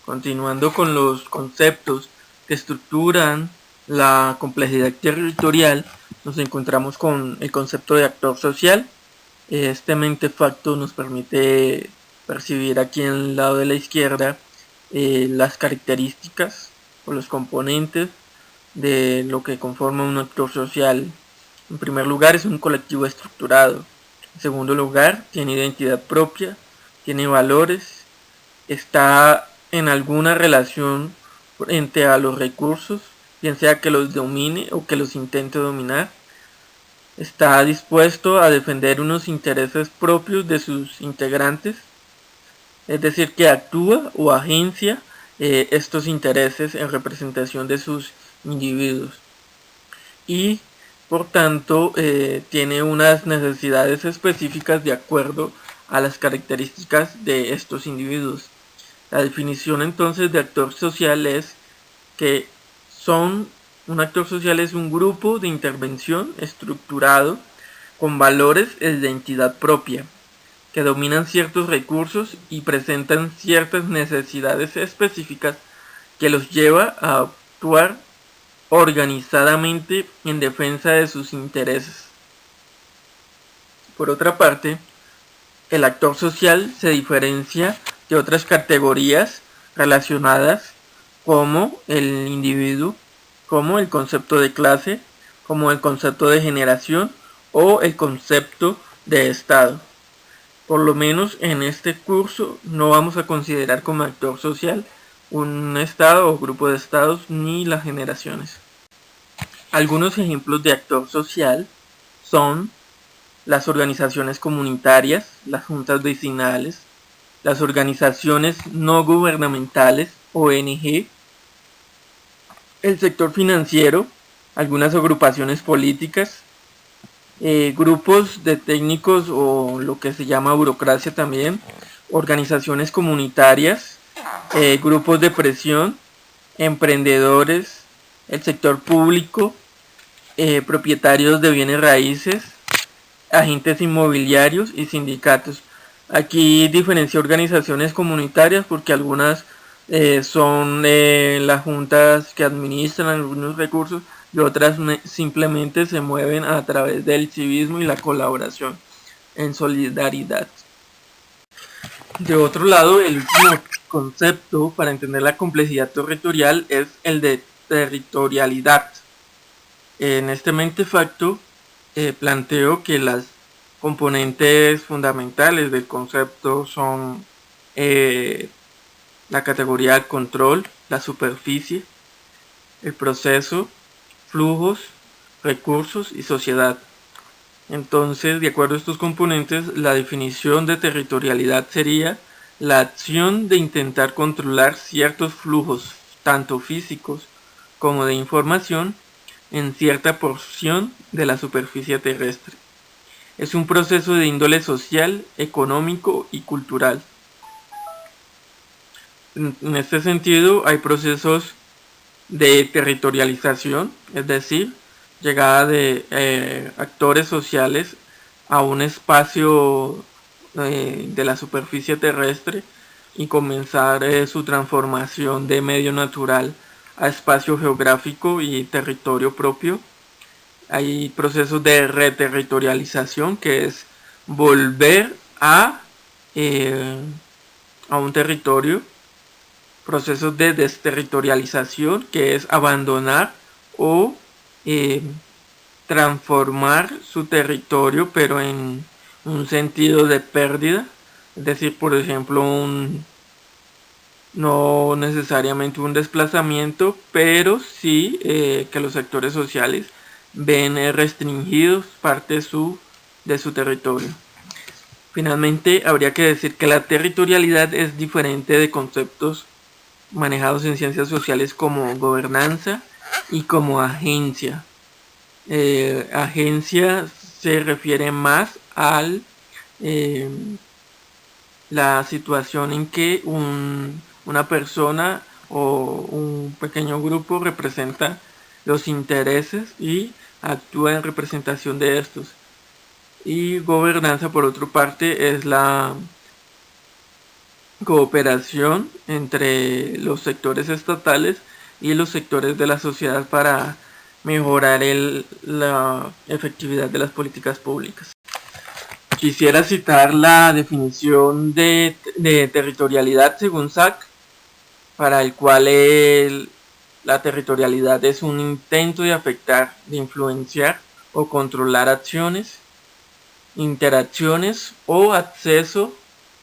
Continuando con los conceptos que estructuran la complejidad territorial, nos encontramos con el concepto de actor social. Este mentefacto nos permite percibir aquí en el lado de la izquierda las características o los componentes de lo que conforma un actor social. En primer lugar, es un colectivo estructurado. En segundo lugar, tiene identidad propia, tiene valores, está en alguna relación frente a los recursos, bien sea que los domine o que los intente dominar. Está dispuesto a defender unos intereses propios de sus integrantes, es decir, que actúa o agencia estos intereses en representación de sus individuos. Y por tanto tiene unas necesidades específicas de acuerdo a las características de estos individuos. La definición entonces de actor social es que un actor social es un grupo de intervención estructurado con valores de identidad propia, que dominan ciertos recursos y presentan ciertas necesidades específicas que los lleva a actuar organizadamente en defensa de sus intereses. Por otra parte, el actor social se diferencia de otras categorías relacionadas como el individuo, como el concepto de clase, como el concepto de generación o el concepto de estado. Por lo menos en este curso no vamos a considerar como actor social un estado o grupo de estados ni las generaciones. Algunos ejemplos de actor social son las organizaciones comunitarias, las juntas vecinales, las organizaciones no gubernamentales, ONG, el sector financiero, algunas agrupaciones políticas, grupos de técnicos o lo que se llama burocracia también, organizaciones comunitarias, grupos de presión, emprendedores, el sector público, propietarios de bienes raíces, agentes inmobiliarios y sindicatos. Aquí diferencia organizaciones comunitarias porque algunas son las juntas que administran algunos recursos y otras simplemente se mueven a través del civismo y la colaboración en solidaridad. De otro lado, el último concepto para entender la complejidad territorial es el de territorialidad. En este mentefacto planteo que las componentes fundamentales del concepto son la categoría del control, la superficie, el proceso, flujos, recursos y sociedad. Entonces, de acuerdo a estos componentes, la definición de territorialidad sería la acción de intentar controlar ciertos flujos, tanto físicos como de información, en cierta porción de la superficie terrestre. Es un proceso de índole social, económico y cultural. En este sentido, hay procesos de territorialización, es decir, llegada de actores sociales a un espacio de la superficie terrestre y comenzar su transformación de medio natural a espacio geográfico y territorio propio. Hay procesos de reterritorialización, que es volver a un territorio. Procesos de desterritorialización, que es abandonar o transformar su territorio, pero en un sentido de pérdida. Es decir, por ejemplo, no necesariamente un desplazamiento, pero sí que los sectores sociales ven restringidos parte de su territorio. Finalmente, habría que decir que la territorialidad es diferente de conceptos manejados en ciencias sociales como gobernanza y como agencia. Agencia se refiere más al la situación en que una persona o un pequeño grupo representa los intereses y actúa en representación de estos. Y gobernanza, por otra parte, es la cooperación entre los sectores estatales y los sectores de la sociedad para mejorar la efectividad de las políticas públicas. Quisiera citar la definición de territorialidad según Sack, para el cual la territorialidad es un intento de afectar, de influenciar o controlar acciones, interacciones o acceso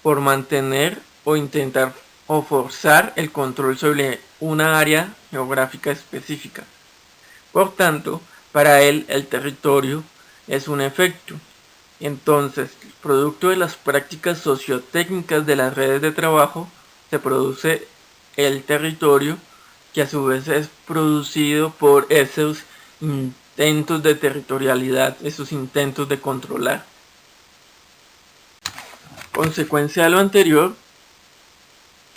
por mantener o intentar o forzar el control sobre una área geográfica específica. Por tanto, para él el territorio es un efecto. Entonces, producto de las prácticas sociotécnicas de las redes de trabajo, se produce el territorio, que a su vez es producido por esos intentos de territorialidad, esos intentos de controlar. Consecuencia de lo anterior,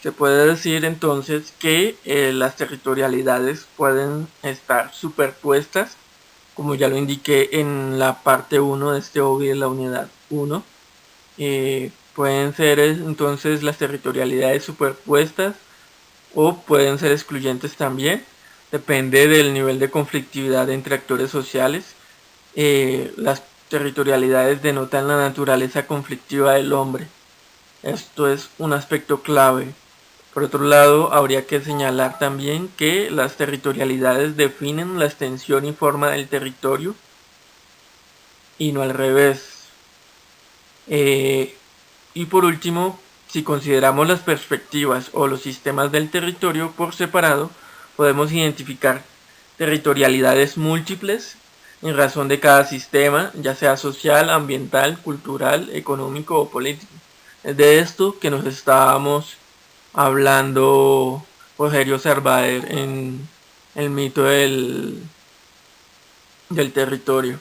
se puede decir entonces que las territorialidades pueden estar superpuestas, como ya lo indiqué en la parte 1 de este OBI de la unidad 1. Pueden ser entonces las territorialidades superpuestas o pueden ser excluyentes también. Depende del nivel de conflictividad entre actores sociales. Las territorialidades denotan la naturaleza conflictiva del hombre. Esto es un aspecto clave. Por otro lado, habría que señalar también que las territorialidades definen la extensión y forma del territorio y no al revés. Y por último, si consideramos las perspectivas o los sistemas del territorio por separado, podemos identificar territorialidades múltiples en razón de cada sistema, ya sea social, ambiental, cultural, económico o político. Es de esto que nos estábamos hablando Rogerio Sarvader en el mito del territorio.